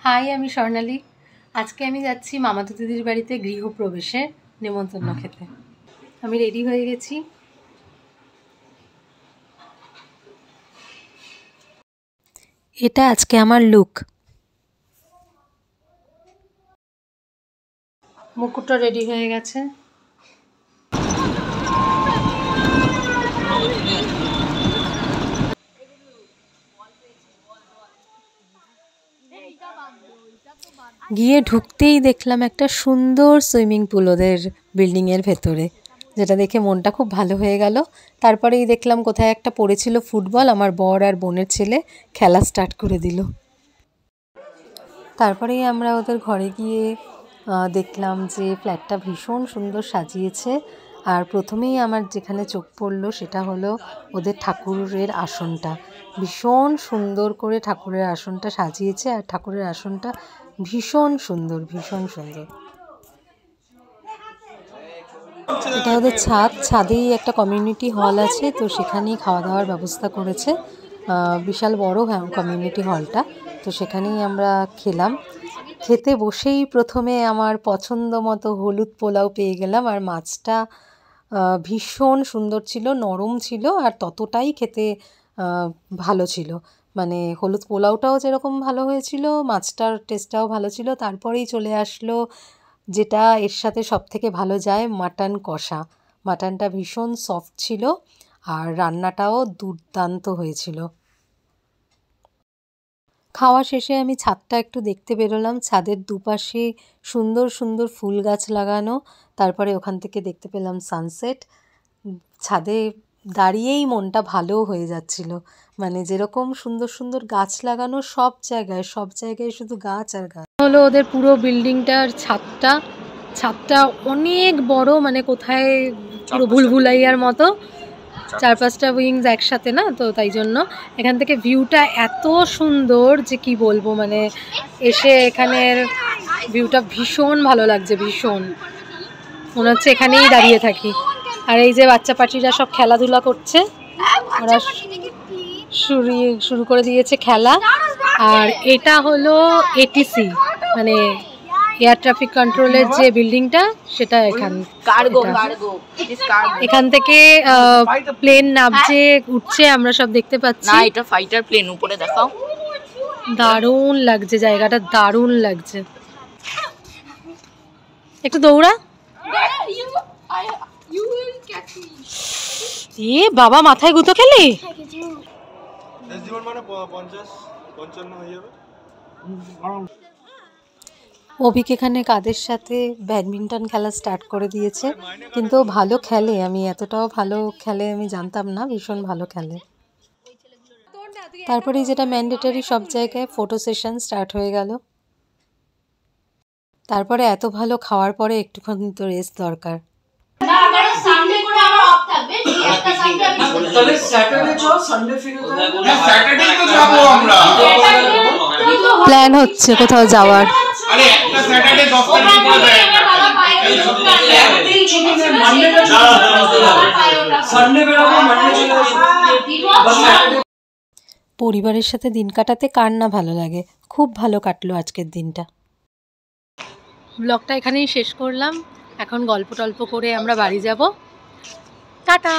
High, আমি স্বর্ণালী। আজকে আমি যাচ্ছি মামাতো দিদির বাড়িতে গৃহপ্রবেশে নেমন্তন্ন খেতে। আমি রেডি হয়ে গেছি। এটা আজকে আমার লুক। মুকুটটা রেডি হয়ে গেছে। গিয়ে ঢুকতেই দেখলাম একটা সুন্দর সুইমিং পুল ওদের বিল্ডিংয়ের ভেতরে, যেটা দেখে মনটা খুব ভালো হয়ে গেল। তারপরেই দেখলাম কোথায় একটা পড়েছিল ফুটবল, আমার বর আর বোনের ছেলে খেলা স্টার্ট করে দিল। তারপরেই আমরা ওদের ঘরে গিয়ে দেখলাম যে ফ্ল্যাটটা ভীষণ সুন্দর সাজিয়েছে। আর প্রথমেই আমার যেখানে চোখ পড়লো সেটা হলো ওদের ঠাকুরের আসনটা। ভীষণ সুন্দর করে ঠাকুরের আসনটা সাজিয়েছে, আর ঠাকুরের আসনটা ভীষণ সুন্দর, ভীষণ সুন্দর। এটা ওদের ছাদেই একটা কমিউনিটি হল আছে, তো সেখানেই খাওয়া দাওয়ার ব্যবস্থা করেছে। বিশাল বড় কমিউনিটি হলটা, তো সেখানেই আমরা খেলাম। খেতে বসেই প্রথমে আমার পছন্দ মতো হলুদ পোলাও পেয়ে গেলাম, আর মাছটা ভীষণ সুন্দর ছিল, নরম ছিল, আর ততটাই খেতে ভালো ছিল। মানে হলুদ পোলাওটাও যেরকম ভালো হয়েছিল, মাছটার টেস্টটাও ভালো ছিল। তারপরেই চলে আসলো যেটা এর সাথে সব থেকে ভালো যায়, মাটন কষা। মাটনটা ভীষণ সফট ছিল, আর রান্নাটাও দুর্দান্ত হয়েছিল। খাওয়া শেষে আমি ছাদটা একটু দেখতে বেরোলাম। ছাদের দুপাশে সুন্দর সুন্দর ফুল গাছ লাগানো। তারপরে ওখান থেকে দেখতে পেলাম সানসেট। ছাদে দাঁড়িয়েই মনটা ভালো হয়ে যাচ্ছিল। মানে যেরকম সুন্দর সুন্দর গাছ লাগানো সব জায়গায় শুধু গাছ আর গাছ। হলো ওদের পুরো বিল্ডিংটার ছাদটা অনেক বড়, মানে কোথায় পুরো ভুলভুলাইয়ার মতো, 4-5টা উইংস একসাথে না, তো তাই জন্য এখান থেকে ভিউটা এত সুন্দর যে কি বলবো। মানে এসে এখানের ভিউটা ভীষণ ভালো লাগছে, ভীষণ মনে হচ্ছে এখানেই দাঁড়িয়ে থাকি। আর এই যে বাচ্চা পাখিরা সব খেলাধুলা করছে, ওরা শুরু করে দিয়েছে খেলা। আর এটা হলো এটিসি, মানে এয়ার ট্রাফিক কন্ট্রোলের যে বিল্ডিংটা, সেটা এখান থেকে প্লেন নামছে উঠছে, আমরা সব দেখতে পাচ্ছি। না, এটা ফাইটার প্লেন, উপরে দেখাও। দারুণ লাগছে জায়গাটা, দারুণ লাগছে। একটু দৌড়া। এ বাবা, মাথায় গুঁতো খেলি। অভিক এখানে কাদের সাথে ব্যাডমিন্টন খেলা স্টার্ট করে দিয়েছে, কিন্তু ভালো খেলে। আমি এতটাও ভালো খেলে আমি জানতাম না, ভীষণ ভালো খেলে। তারপরে যেটা ম্যান্ডেটরি, সব জায়গায় ফটো সেশন স্টার্ট হয়ে গেল। তারপরে এত ভালো খাওয়ার পরে একটুখানি তো রেস্ট দরকার। প্ল্যান হচ্ছে কোথাও যাওয়ার। পরিবারের সাথে দিন কাটাতে কার না ভালো লাগে। খুব ভালো কাটলো আজকের দিনটা। ব্লগটা এখানেই শেষ করলাম। এখন গল্প টল্প করে আমরা বাড়ি যাব। টাটা।